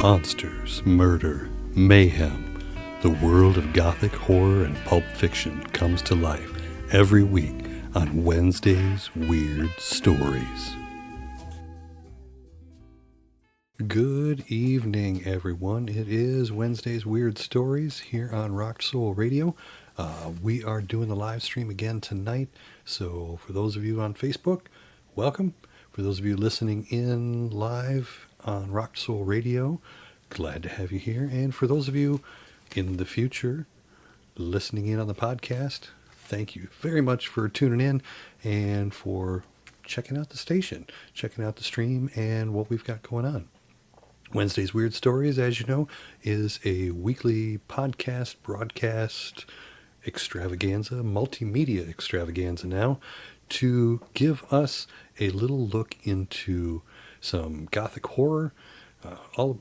Monsters, murder, mayhem. The world of gothic horror and pulp fiction comes to life every week on Wednesday's Weird Stories. Good evening, everyone. It is Wednesday's Weird Stories here on Rock Soul Radio. We are doing the live stream again tonight, so for those of you on Facebook, welcome. For those of you listening in live on Rock Soul Radio, glad to have you here. And for those of you in the future listening in on the podcast, thank you very much for tuning in and for checking out the station, checking out the stream and what we've got going on. Wednesday's Weird Stories, as you know, is a weekly podcast, broadcast extravaganza, multimedia extravaganza now, to give us a little look into some gothic horror, all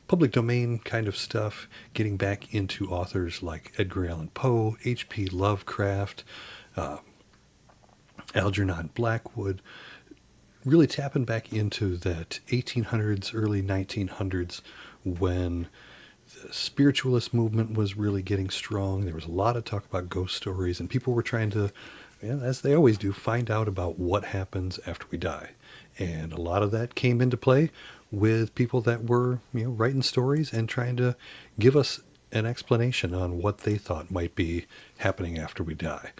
public domain kind of stuff, getting back into authors like Edgar Allan Poe, H.P. Lovecraft, Algernon Blackwood, really tapping back into that 1800s, early 1900s when the spiritualist movement was really getting strong. There was a lot of talk about ghost stories, and people were trying to, as they always do, find out about what happens after we die. And a lot of that came into play with people that were, writing stories and trying to give us an explanation on what they thought might be happening after we die.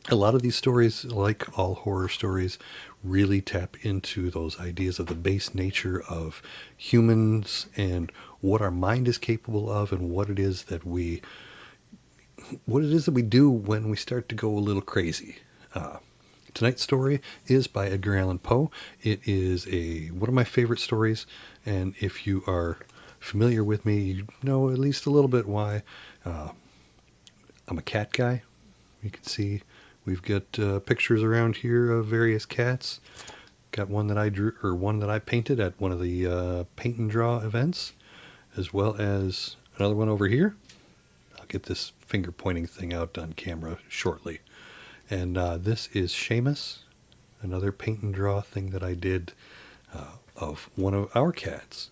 A lot of these stories, like all horror stories, really tap into those ideas of the base nature of humans and what our mind is capable of and what it is that we do when we start to go a little crazy. Tonight's story is by Edgar Allan Poe. It is one of my favorite stories, and if you are familiar with me, you know at least a little bit why. I'm a cat guy. You can see we've got pictures around here of various cats. Got one that I drew, or one that I painted at one of the paint and draw events, as well as another one over here. I'll get this finger pointing thing out on camera shortly. And this is Seamus, another paint and draw thing that I did of one of our cats.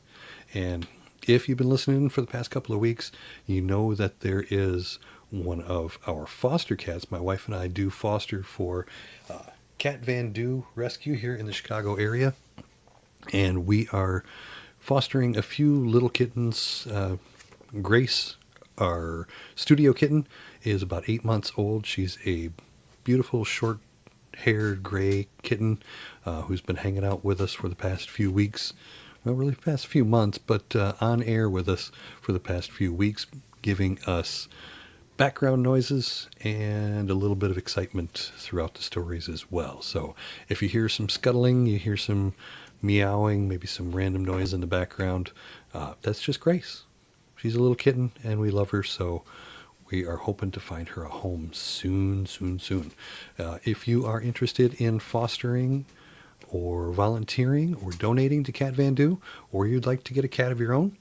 And if you've been listening for the past couple of weeks, you know that there is one of our foster cats. My wife and I do foster for Cat Van Doo Rescue here in the Chicago area. And we are fostering a few little kittens. Grace, our studio kitten, is about 8 months old. She's a beautiful short-haired gray kitten who's been hanging out with us for the past few weeks. Well, really the past few months, but on air with us for the past few weeks, giving us background noises and a little bit of excitement throughout the stories as well. So if you hear some scuttling, you hear some meowing, maybe some random noise in the background, that's just Grace. She's a little kitten and we love her, so we are hoping to find her a home soon. If you are interested in fostering or volunteering or donating to Cat Van Doo, or you'd like to get a cat of your own,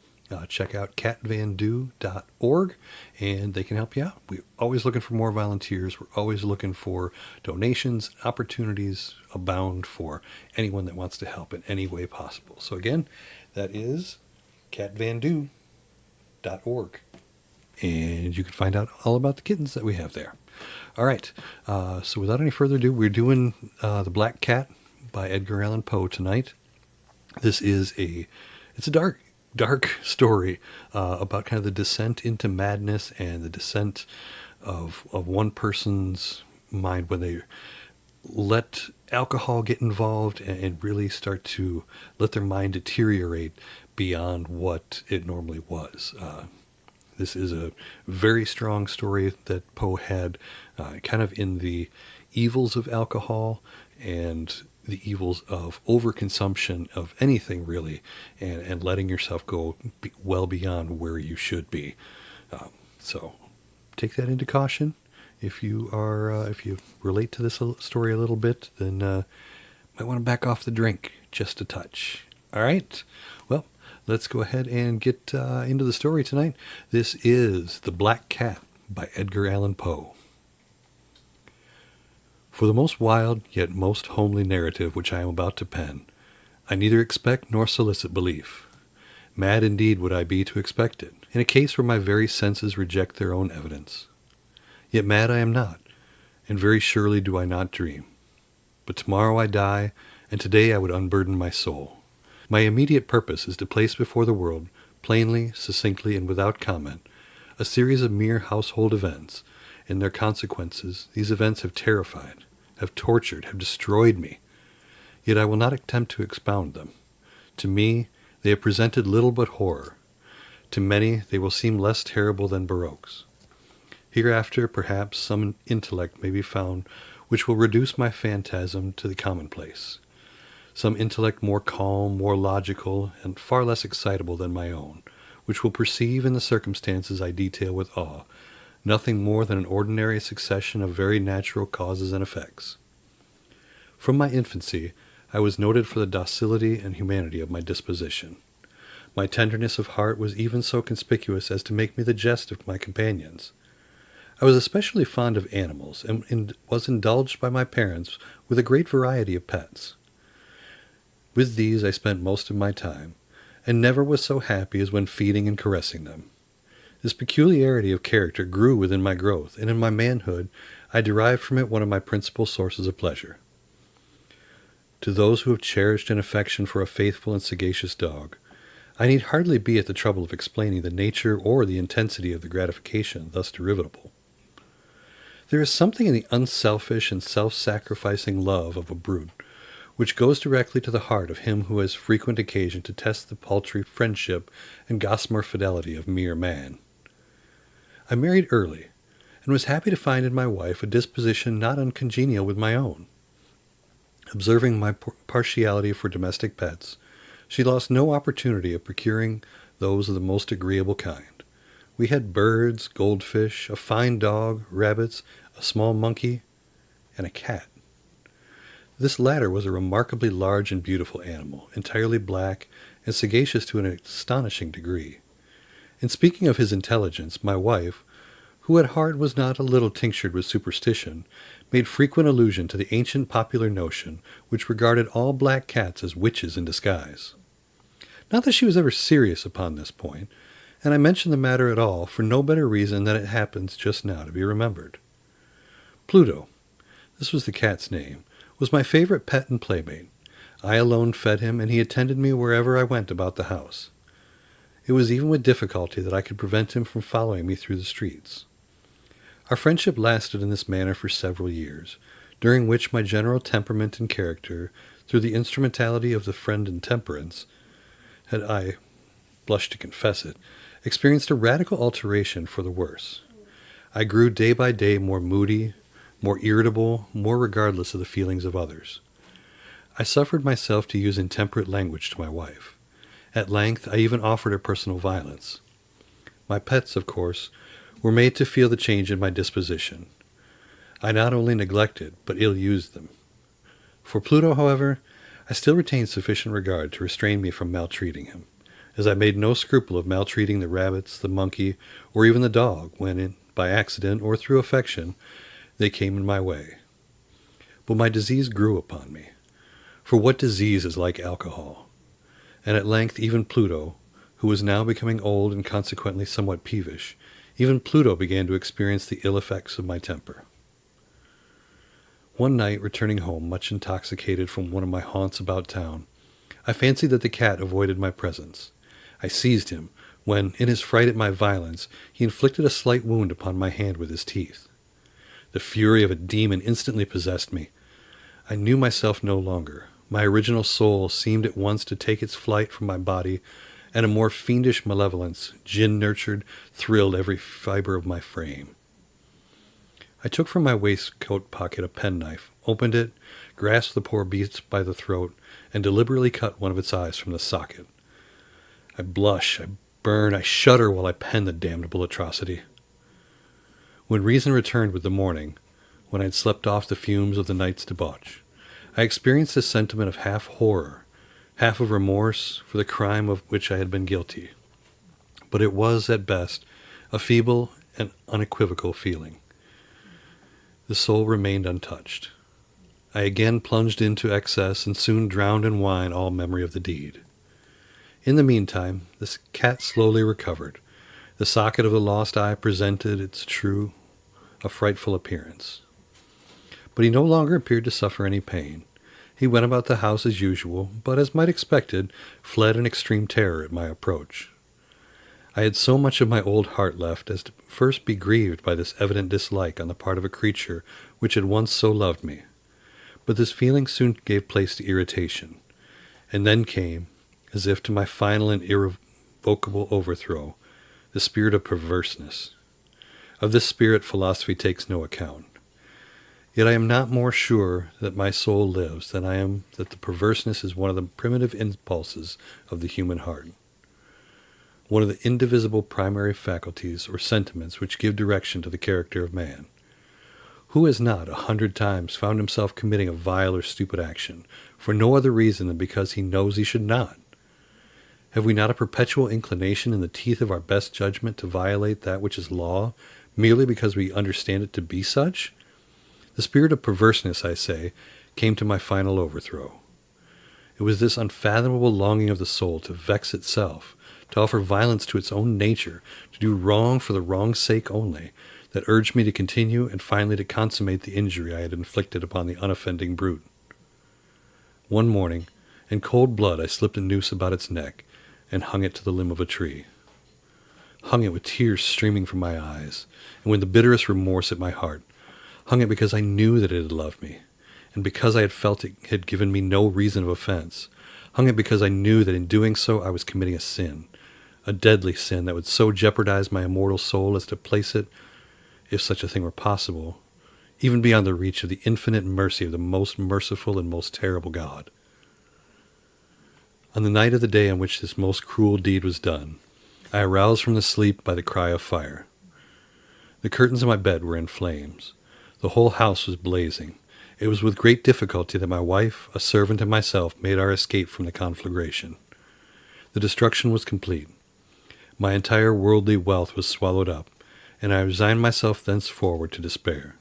check out catvandoo.org and they can help you out. We're always looking for more volunteers. We're always looking for donations. Opportunities abound for anyone that wants to help in any way possible. So again, that is catvandoo.org. And you can find out all about the kittens that we have there. All right. So without any further ado, we're doing The Black Cat by Edgar Allan Poe tonight. This is it's a dark story about kind of the descent into madness and the descent of one person's mind when they let alcohol get involved and really start to let their mind deteriorate beyond what it normally was. This is a very strong story that Poe had kind of in the evils of alcohol and the evils of overconsumption of anything really, and letting yourself go well beyond where you should be. So take that into caution. If you relate to this story a little bit, then might want to back off the drink just a touch. All right. Well, let's go ahead and get into the story tonight. This is The Black Cat by Edgar Allan Poe. For the most wild, yet most homely narrative which I am about to pen, I neither expect nor solicit belief. Mad indeed would I be to expect it, in a case where my very senses reject their own evidence. Yet mad I am not, and very surely do I not dream. But tomorrow I die, and today I would unburden my soul. My immediate purpose is to place before the world, plainly, succinctly, and without comment, a series of mere household events. In their consequences, these events have terrified, have tortured, have destroyed me. Yet I will not attempt to expound them. To me, they have presented little but horror. To many, they will seem less terrible than Baroque's. Hereafter, perhaps, some intellect may be found which will reduce my phantasm to the commonplace. Some intellect more calm, more logical, and far less excitable than my own, which will perceive in the circumstances I detail with awe nothing more than an ordinary succession of very natural causes and effects. From my infancy, I was noted for the docility and humanity of my disposition. My tenderness of heart was even so conspicuous as to make me the jest of my companions. I was especially fond of animals, and was indulged by my parents with a great variety of pets. With these I spent most of my time, and never was so happy as when feeding and caressing them. This peculiarity of character grew within my growth, and in my manhood I derived from it one of my principal sources of pleasure. To those who have cherished an affection for a faithful and sagacious dog, I need hardly be at the trouble of explaining the nature or the intensity of the gratification thus derivable. There is something in the unselfish and self-sacrificing love of a brute which goes directly to the heart of him who has frequent occasion to test the paltry friendship and gossamer fidelity of mere man. I married early, and was happy to find in my wife a disposition not uncongenial with my own. Observing my partiality for domestic pets, she lost no opportunity of procuring those of the most agreeable kind. We had birds, goldfish, a fine dog, rabbits, a small monkey, and a cat. This latter was a remarkably large and beautiful animal, entirely black, and sagacious to an astonishing degree. In speaking of his intelligence, my wife, who at heart was not a little tinctured with superstition, made frequent allusion to the ancient popular notion which regarded all black cats as witches in disguise. Not that she was ever serious upon this point, and I mention the matter at all for no better reason than it happens just now to be remembered. Pluto, this was the cat's name, was my favorite pet and playmate. I alone fed him, and he attended me wherever I went about the house. It was even with difficulty that I could prevent him from following me through the streets. Our friendship lasted in this manner for several years, during which my general temperament and character, through the instrumentality of the friend in temperance, had, I blush to confess it, experienced a radical alteration for the worse. I grew day by day more moody, more irritable, more regardless of the feelings of others. I suffered myself to use intemperate language to my wife. At length, I even offered her personal violence. My pets, of course, were made to feel the change in my disposition. I not only neglected, but ill-used them. For Pluto, however, I still retained sufficient regard to restrain me from maltreating him, as I made no scruple of maltreating the rabbits, the monkey, or even the dog, when, by accident or through affection, they came in my way. But my disease grew upon me. For what disease is like alcohol? And at length even Pluto, who was now becoming old and consequently somewhat peevish, even Pluto began to experience the ill effects of my temper. One night, returning home much intoxicated from one of my haunts about town, I fancied that the cat avoided my presence. I seized him, when, in his fright at my violence, he inflicted a slight wound upon my hand with his teeth. The fury of a demon instantly possessed me. I knew myself no longer. My original soul seemed at once to take its flight from my body, and a more fiendish malevolence, gin-nurtured, thrilled every fibre of my frame. I took from my waistcoat pocket a penknife, opened it, grasped the poor beast by the throat, and deliberately cut one of its eyes from the socket. I blush, I burn, I shudder while I pen the damnable atrocity. When reason returned with the morning, when I had slept off the fumes of the night's debauch, I experienced a sentiment of half horror, half of remorse for the crime of which I had been guilty. But it was, at best, a feeble and unequivocal feeling. The soul remained untouched. I again plunged into excess and soon drowned in wine all memory of the deed. In the meantime, this cat slowly recovered. The socket of the lost eye presented its true, a frightful appearance. But he no longer appeared to suffer any pain. He went about the house as usual, but, as might expected, fled in extreme terror at my approach. I had so much of my old heart left as to first be grieved by this evident dislike on the part of a creature which had once so loved me. But this feeling soon gave place to irritation, and then came, as if to my final and irrevocable overthrow, the spirit of perverseness. Of this spirit philosophy takes no account. Yet I am not more sure that my soul lives than I am that the perverseness is one of the primitive impulses of the human heart, one of the indivisible primary faculties or sentiments which give direction to the character of man. Who has not 100 times found himself committing a vile or stupid action, for no other reason than because he knows he should not? Have we not a perpetual inclination in the teeth of our best judgment to violate that which is law, merely because we understand it to be such? The spirit of perverseness, I say, came to my final overthrow. It was this unfathomable longing of the soul to vex itself, to offer violence to its own nature, to do wrong for the wrong's sake only, that urged me to continue and finally to consummate the injury I had inflicted upon the unoffending brute. One morning, in cold blood, I slipped a noose about its neck and hung it to the limb of a tree. Hung it with tears streaming from my eyes, and with the bitterest remorse at my heart. Hung it because I knew that it had loved me, and because I had felt it had given me no reason of offense. Hung it because I knew that in doing so I was committing a sin, a deadly sin that would so jeopardize my immortal soul as to place it, if such a thing were possible, even beyond the reach of the infinite mercy of the most merciful and most terrible God. On the night of the day on which this most cruel deed was done, I aroused from the sleep by the cry of fire. The curtains of my bed were in flames. The whole house was blazing. It was with great difficulty that my wife, a servant, and myself made our escape from the conflagration. The destruction was complete. My entire worldly wealth was swallowed up, and I resigned myself thenceforward to despair.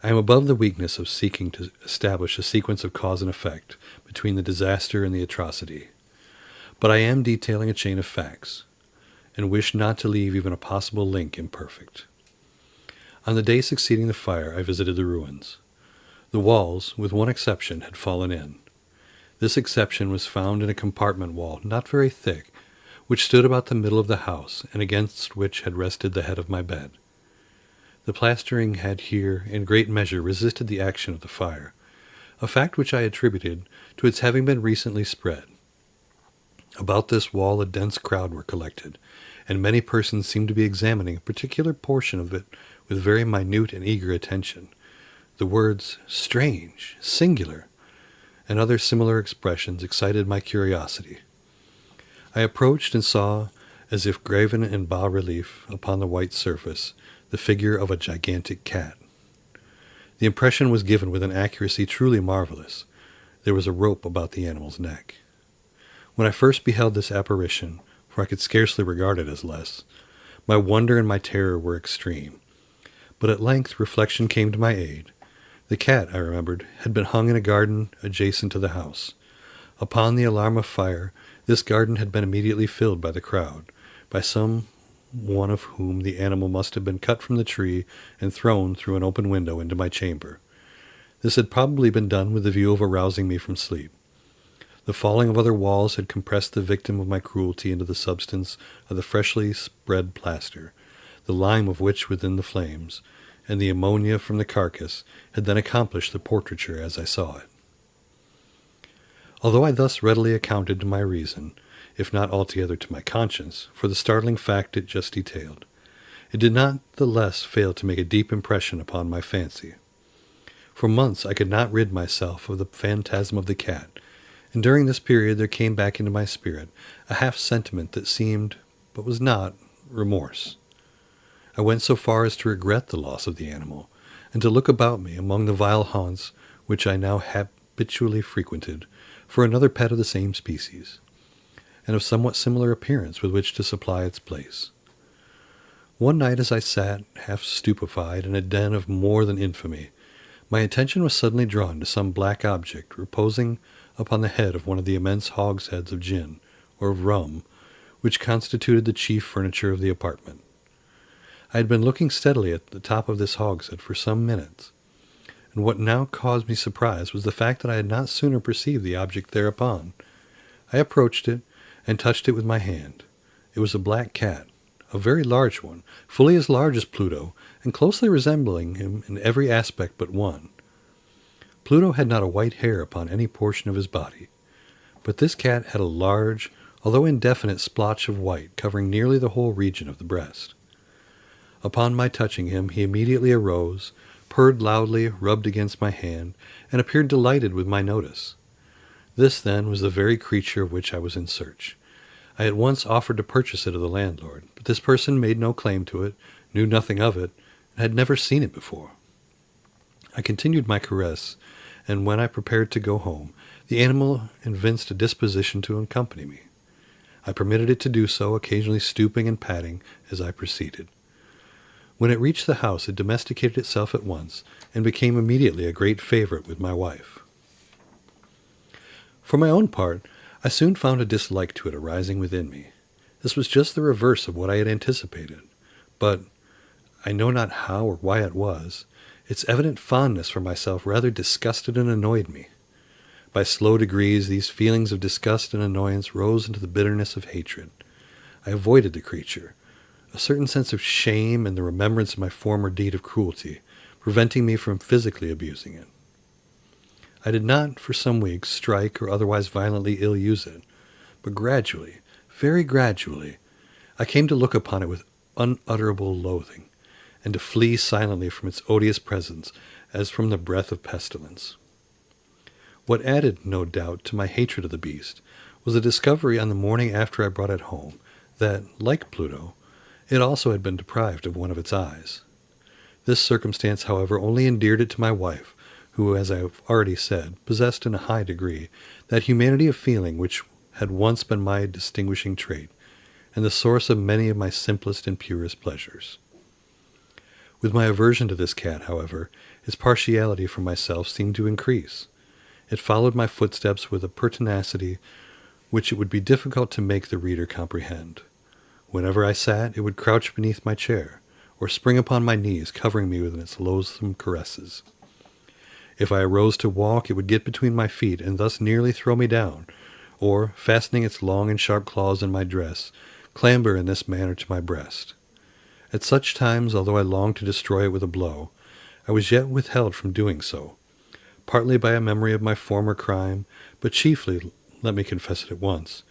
I am above the weakness of seeking to establish a sequence of cause and effect between the disaster and the atrocity, but I am detailing a chain of facts, and wish not to leave even a possible link imperfect. On the day succeeding the fire, I visited the ruins. The walls, with one exception, had fallen in. This exception was found in a compartment wall, not very thick, which stood about the middle of the house, and against which had rested the head of my bed. The plastering had here, in great measure, resisted the action of the fire, a fact which I attributed to its having been recently spread. About this wall a dense crowd were collected, and many persons seemed to be examining a particular portion of it with very minute and eager attention. The words "strange," "singular," and other similar expressions excited my curiosity. I approached and saw, as if graven in bas-relief upon the white surface, the figure of a gigantic cat. The impression was given with an accuracy truly marvelous. There was a rope about the animal's neck. When I first beheld this apparition, for I could scarcely regard it as less, my wonder and my terror were extreme. But at length reflection came to my aid. The cat, I remembered, had been hung in a garden adjacent to the house. Upon the alarm of fire, this garden had been immediately filled by the crowd, by some one of whom the animal must have been cut from the tree and thrown through an open window into my chamber. This had probably been done with the view of arousing me from sleep. The falling of other walls had compressed the victim of my cruelty into the substance of the freshly spread plaster, the lime of which within the flames, and the ammonia from the carcass had then accomplished the portraiture as I saw it. Although I thus readily accounted to my reason, if not altogether to my conscience, for the startling fact it just detailed, it did not the less fail to make a deep impression upon my fancy. For months I could not rid myself of the phantasm of the cat, and during this period there came back into my spirit a half-sentiment that seemed, but was not, remorse. I went so far as to regret the loss of the animal, and to look about me among the vile haunts which I now habitually frequented for another pet of the same species, and of somewhat similar appearance with which to supply its place. One night as I sat, half stupefied, in a den of more than infamy, my attention was suddenly drawn to some black object reposing upon the head of one of the immense hogsheads of gin, or rum, which constituted the chief furniture of the apartment. I had been looking steadily at the top of this hogshead for some minutes, and what now caused me surprise was the fact that I had not sooner perceived the object thereupon. I approached it, and touched it with my hand. It was a black cat, a very large one, fully as large as Pluto, and closely resembling him in every aspect but one. Pluto had not a white hair upon any portion of his body, but this cat had a large, although indefinite splotch of white covering nearly the whole region of the breast. Upon my touching him, he immediately arose, purred loudly, rubbed against my hand, and appeared delighted with my notice. This, then, was the very creature of which I was in search. I at once offered to purchase it of the landlord, but this person made no claim to it, knew nothing of it, and had never seen it before. I continued my caress, and when I prepared to go home, the animal evinced a disposition to accompany me. I permitted it to do so, occasionally stooping and patting as I proceeded. When it reached the house, it domesticated itself at once, and became immediately a great favorite with my wife. For my own part, I soon found a dislike to it arising within me. This was just the reverse of what I had anticipated, but I know not how or why it was. Its evident fondness for myself rather disgusted and annoyed me. By slow degrees, these feelings of disgust and annoyance rose into the bitterness of hatred. I avoided the creature, a certain sense of shame and the remembrance of my former deed of cruelty, preventing me from physically abusing it. I did not, for some weeks, strike or otherwise violently ill-use it, but gradually, very gradually, I came to look upon it with unutterable loathing, and to flee silently from its odious presence as from the breath of pestilence. What added, no doubt, to my hatred of the beast was the discovery on the morning after I brought it home that, like Pluto, it also had been deprived of one of its eyes. This circumstance, however, only endeared it to my wife, who, as I have already said, possessed in a high degree that humanity of feeling which had once been my distinguishing trait, and the source of many of my simplest and purest pleasures. With my aversion to this cat, however, its partiality for myself seemed to increase. It followed my footsteps with a pertinacity which it would be difficult to make the reader comprehend. Whenever I sat, it would crouch beneath my chair, or spring upon my knees, covering me with its loathsome caresses. If I arose to walk, it would get between my feet and thus nearly throw me down, or, fastening its long and sharp claws in my dress, clamber in this manner to my breast. At such times, although I longed to destroy it with a blow, I was yet withheld from doing so, partly by a memory of my former crime, but chiefly, let me confess it at once,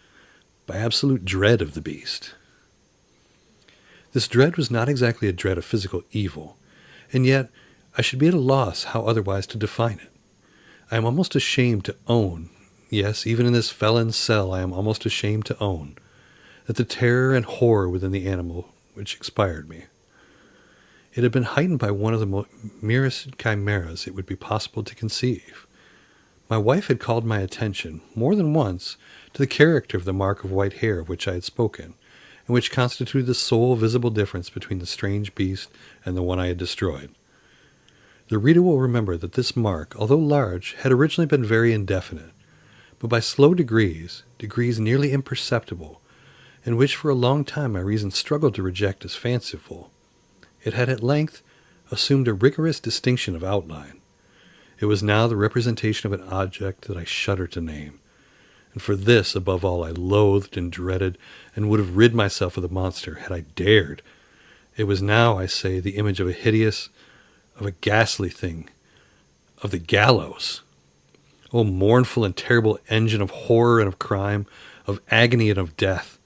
by absolute dread of the beast. This dread was not exactly a dread of physical evil, and yet I should be at a loss how otherwise to define it. I am almost ashamed to own, yes, even in this felon's cell I am almost ashamed to own, that the terror and horror within the animal which inspired me. It had been heightened by one of the merest chimeras it would be possible to conceive. My wife had called my attention, more than once, to the character of the mark of white hair of which I had spoken, and which constituted the sole visible difference between the strange beast and the one I had destroyed. The reader will remember that this mark, although large, had originally been very indefinite, but by slow degrees nearly imperceptible, and which for a long time my reason struggled to reject as fanciful, it had at length assumed a rigorous distinction of outline. It was now the representation of an object that I shudder to name, and for this, above all, I loathed and dreaded, and would have rid myself of the monster had I dared. It was now, I say, the image of a hideous, of a ghastly thing, of the gallows. O mournful and terrible engine of horror and of crime, of agony and of death!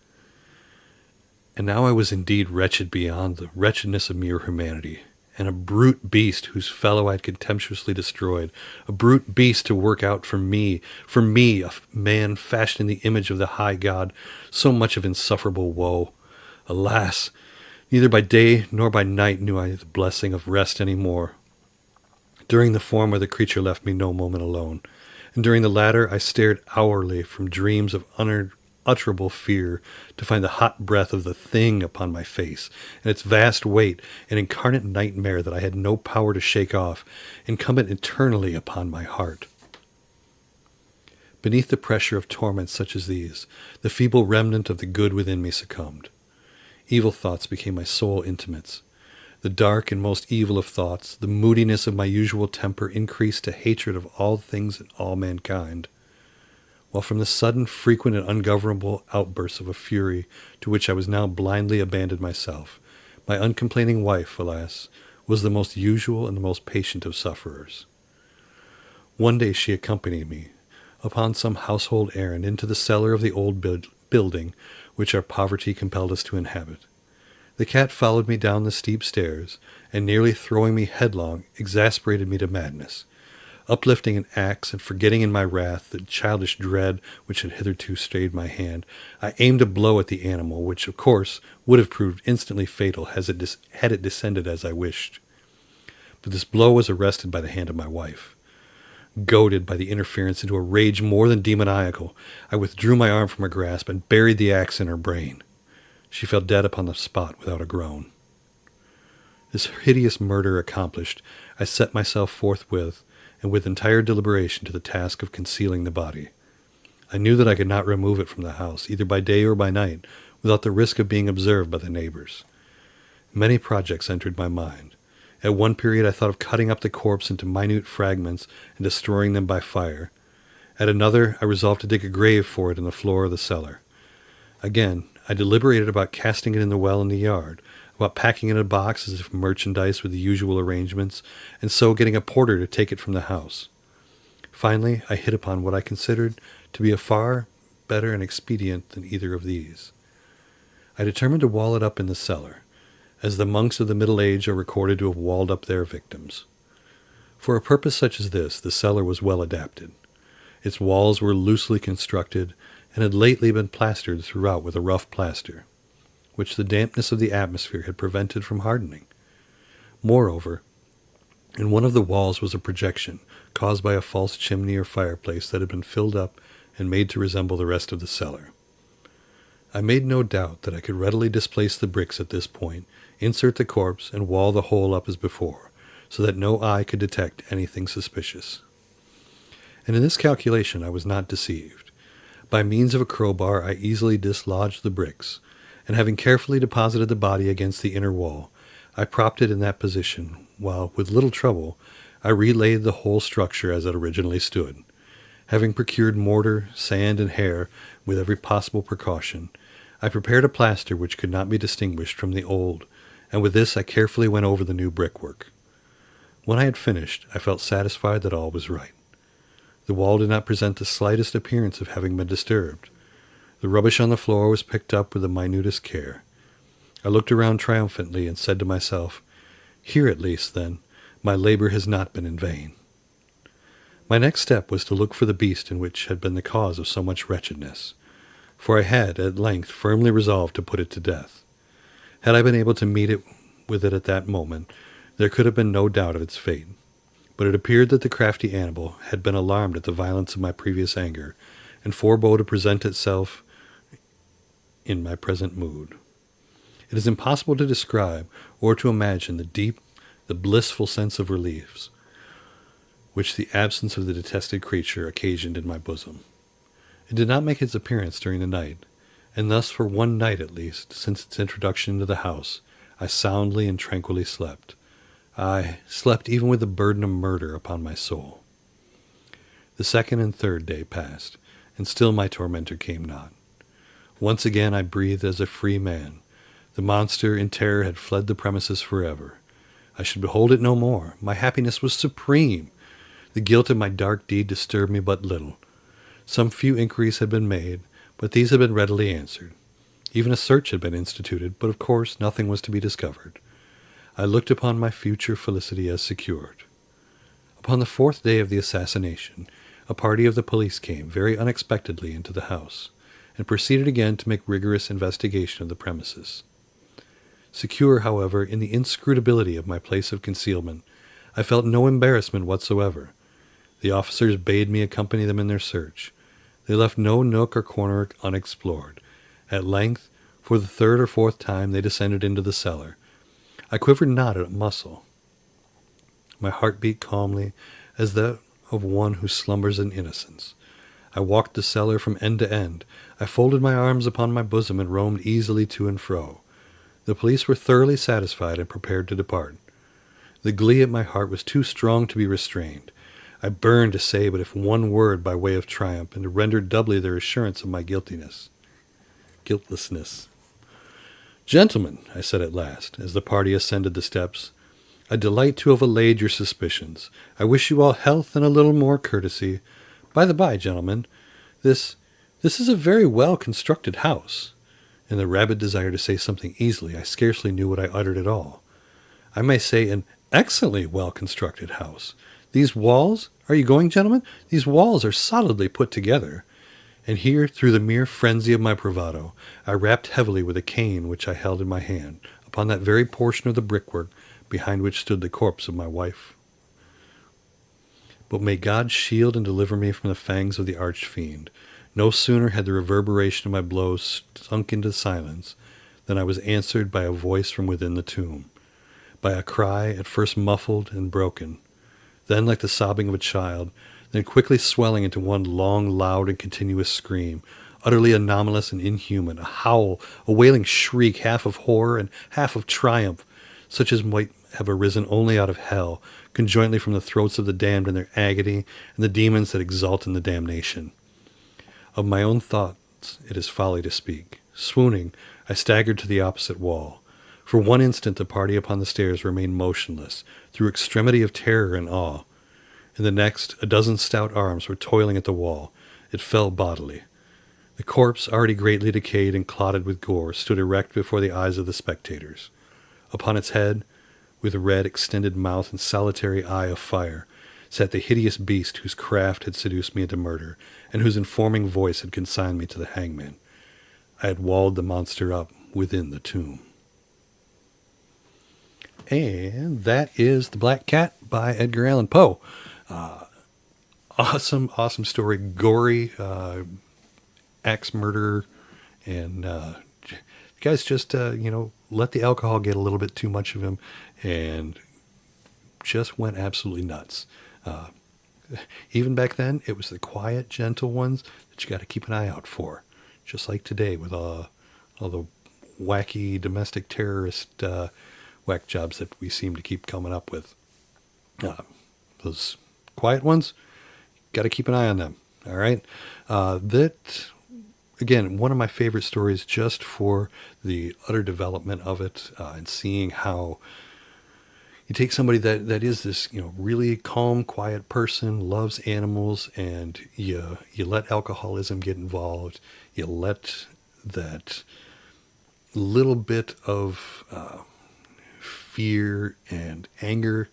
And now I was indeed wretched beyond the wretchedness of mere humanity, and a brute beast whose fellow I had contemptuously destroyed, a brute beast to work out for me, a man fashioned in the image of the high God, so much of insufferable woe. Alas! Neither by day nor by night knew I the blessing of rest any more. During the former, the creature left me no moment alone, and during the latter I stared hourly from dreams of unutterable fear to find the hot breath of the thing upon my face, and its vast weight, an incarnate nightmare that I had no power to shake off, incumbent eternally upon my heart. Beneath the pressure of torments such as these, the feeble remnant of the good within me succumbed. Evil thoughts became my sole intimates. The dark and most evil of thoughts, the moodiness of my usual temper increased to hatred of all things and all mankind. While from the sudden, frequent, and ungovernable outbursts of a fury to which I was now blindly abandoned myself, my uncomplaining wife, alas, was the most usual and the most patient of sufferers. One day she accompanied me upon some household errand into the cellar of the old building which our poverty compelled us to inhabit. The cat followed me down the steep stairs, and nearly throwing me headlong, exasperated me to madness. Uplifting an axe and forgetting in my wrath the childish dread which had hitherto stayed my hand, I aimed a blow at the animal, which, of course, would have proved instantly fatal had it descended as I wished. But this blow was arrested by the hand of my wife. Goaded by the interference into a rage more than demoniacal, I withdrew my arm from her grasp and buried the axe in her brain. She fell dead upon the spot without a groan. This hideous murder accomplished, I set myself forthwith, and with entire deliberation, to the task of concealing the body. I knew that I could not remove it from the house, either by day or by night, without the risk of being observed by the neighbors. Many projects entered my mind. At one period I thought of cutting up the corpse into minute fragments and destroying them by fire. At another I resolved to dig a grave for it in the floor of the cellar. Again, I deliberated about casting it in the well in the yard, about packing it in a box as if merchandise with the usual arrangements, and so getting a porter to take it from the house. Finally, I hit upon what I considered to be a far better and expedient than either of these. I determined to wall it up in the cellar, as the monks of the Middle Age are recorded to have walled up their victims. For a purpose such as this, the cellar was well adapted. Its walls were loosely constructed, and had lately been plastered throughout with a rough plaster, which the dampness of the atmosphere had prevented from hardening. Moreover, in one of the walls was a projection caused by a false chimney or fireplace that had been filled up and made to resemble the rest of the cellar. I made no doubt that I could readily displace the bricks at this point, insert the corpse, and wall the whole up as before, so that no eye could detect anything suspicious. And in this calculation I was not deceived. By means of a crowbar I easily dislodged the bricks, and having carefully deposited the body against the inner wall, I propped it in that position, while, with little trouble, I relaid the whole structure as it originally stood. Having procured mortar, sand, and hair with every possible precaution, I prepared a plaster which could not be distinguished from the old, and with this I carefully went over the new brickwork. When I had finished, I felt satisfied that all was right. The wall did not present the slightest appearance of having been disturbed. The rubbish on the floor was picked up with the minutest care. I looked around triumphantly and said to myself, "Here at least, then, my labor has not been in vain." My next step was to look for the beast in which had been the cause of so much wretchedness, for I had, at length, firmly resolved to put it to death. Had I been able to meet with it at that moment, there could have been no doubt of its fate. But it appeared that the crafty animal had been alarmed at the violence of my previous anger, and forebore to present itself in my present mood. It is impossible to describe or to imagine the blissful sense of relief which the absence of the detested creature occasioned in my bosom. It did not make its appearance during the night, and thus for one night at least, since its introduction into the house, I soundly and tranquilly slept. I slept even with the burden of murder upon my soul. The second and third day passed, and still my tormentor came not. Once again I breathed as a free man. The monster in terror had fled the premises forever. I should behold it no more. My happiness was supreme. The guilt of my dark deed disturbed me but little. Some few inquiries had been made, but these had been readily answered. Even a search had been instituted, but of course nothing was to be discovered. I looked upon my future felicity as secured. Upon the fourth day of the assassination, a party of the police came very unexpectedly into the house, and proceeded again to make rigorous investigation of the premises. Secure, however, in the inscrutability of my place of concealment, I felt no embarrassment whatsoever. The officers bade me accompany them in their search. They left no nook or corner unexplored. At length, for the third or fourth time, they descended into the cellar. I quivered not a muscle. My heart beat calmly, as that of one who slumbers in innocence. I walked the cellar from end to end. I folded my arms upon my bosom and roamed easily to and fro. The police were thoroughly satisfied and prepared to depart. The glee at my heart was too strong to be restrained. I burned to say but if one word by way of triumph, and to render doubly their assurance of my guiltlessness. "Gentlemen," I said at last, as the party ascended the steps, "I delight to have allayed your suspicions. I wish you all health and a little more courtesy. By the by, gentlemen, this is a very well-constructed house." In the rabid desire to say something easily, I scarcely knew what I uttered at all. "I may say an excellently well-constructed house. These walls, are you going, gentlemen? These walls are solidly put together." And here, through the mere frenzy of my bravado, I rapped heavily with a cane which I held in my hand, upon that very portion of the brickwork behind which stood the corpse of my wife. But may God shield and deliver me from the fangs of the arch-fiend. No sooner had the reverberation of my blows sunk into silence than I was answered by a voice from within the tomb, by a cry at first muffled and broken, then like the sobbing of a child, then quickly swelling into one long, loud, and continuous scream, utterly anomalous and inhuman, a howl, a wailing shriek, half of horror and half of triumph, such as might have arisen only out of hell, conjointly from the throats of the damned in their agony, and the demons that exult in the damnation. Of my own thoughts it is folly to speak. Swooning, I staggered to the opposite wall. For one instant the party upon the stairs remained motionless, through extremity of terror and awe. In the next, a dozen stout arms were toiling at the wall. It fell bodily. The corpse, already greatly decayed and clotted with gore, stood erect before the eyes of the spectators. Upon its head, with red extended mouth and solitary eye of fire, sat the hideous beast whose craft had seduced me into murder, and whose informing voice had consigned me to the hangman. I had walled the monster up within the tomb. And that is The Black Cat by Edgar Allan Poe. Awesome story. Gory, axe murder, and guys just, let the alcohol get a little bit too much of him and just went absolutely nuts. Even back then, it was the quiet, gentle ones that you got to keep an eye out for. Just like today with all the wacky domestic terrorist whack jobs that we seem to keep coming up with. Those quiet ones, got to keep an eye on them. All right. That, again, one of my favorite stories just for the utter development of it and seeing how you take somebody that is this, really calm, quiet person, loves animals, and you let alcoholism get involved. You let that little bit of fear and anger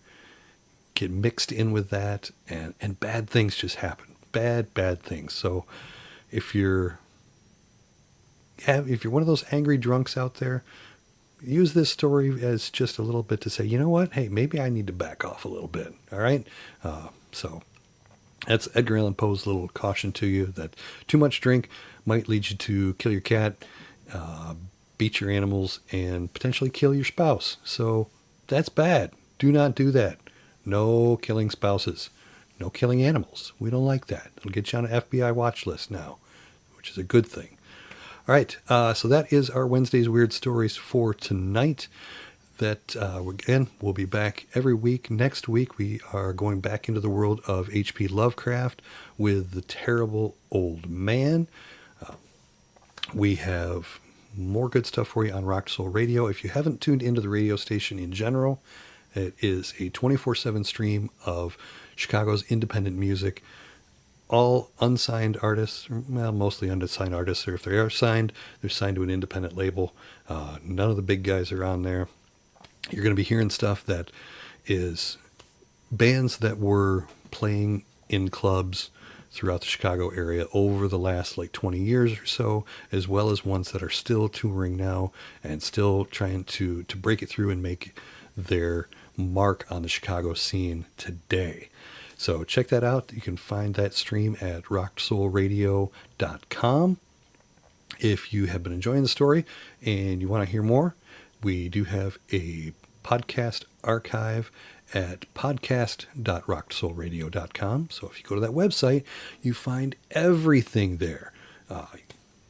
get mixed in with that, and bad things just happen. Bad things. So if you're one of those angry drunks out there, use this story as just a little bit to say, you know what? Hey, maybe I need to back off a little bit. All right. So that's Edgar Allan Poe's little caution to you that too much drink might lead you to kill your cat, beat your animals, and potentially kill your spouse. So that's bad. Do not do that. No killing spouses. No killing animals. We don't like that. It'll get you on an FBI watch list now, which is a good thing. All right, so that is our Wednesday's Weird Stories for tonight. That, again, we'll be back every week. Next week, we are going back into the world of H.P. Lovecraft with The Terrible Old Man. We have more good stuff for you on Rock Soul Radio. If you haven't tuned into the radio station in general, it is a 24/7 stream of Chicago's independent music. All unsigned artists, well, mostly unsigned artists, or if they are signed, they're signed to an independent label. None of the big guys are on there. You're going to be hearing stuff that is bands that were playing in clubs throughout the Chicago area over the last 20 years or so, as well as ones that are still touring now and still trying to break it through and make their mark on the Chicago scene today. So check that out. You can find that stream at rocksoulradio.com. If you have been enjoying the story and you want to hear more, we do have a podcast archive at podcast.rocksoulradio.com. So if you go to that website, you find everything there.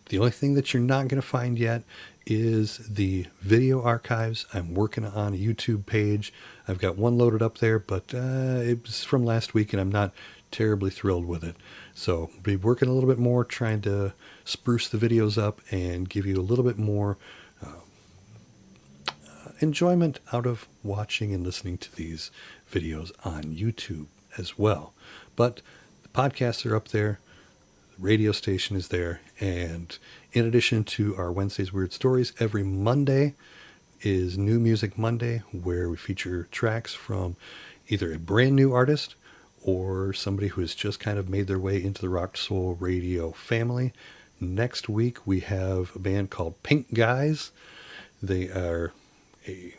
The only thing that you're not going to find yet is the video archives. I'm working on a YouTube page. I've got one loaded up there, but it was from last week and I'm not terribly thrilled with it. So I'll be working a little bit more, trying to spruce the videos up and give you a little bit more enjoyment out of watching and listening to these videos on YouTube as well. But the podcasts are up there. The radio station is there. And in addition to our Wednesday's Weird Stories, every Monday is New Music Monday, where we feature tracks from either a brand new artist or somebody who has just kind of made their way into the Rock Soul Radio family. Next week, we have a band called Pink Guys. They are a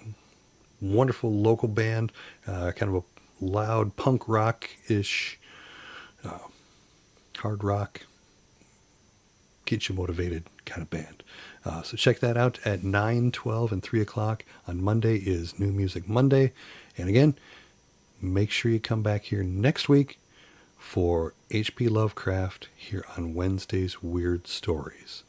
wonderful local band, kind of a loud punk rock-ish, hard rock, get you motivated kind of band. So check that out at 9, 12, and 3 o'clock on Monday is New Music Monday. And again, make sure you come back here next week for H.P. Lovecraft here on Wednesday's Weird Stories.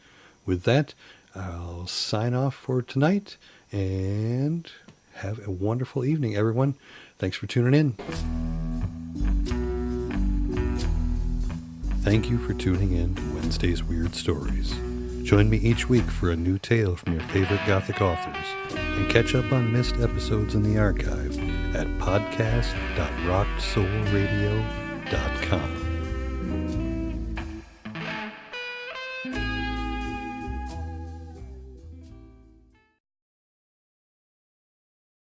With that, I'll sign off for tonight and have a wonderful evening, everyone. Thanks for tuning in. Thank you for tuning in to Wednesday's Weird Stories. Join me each week for a new tale from your favorite Gothic authors and catch up on missed episodes in the archive at podcast.rocksoulradio.com.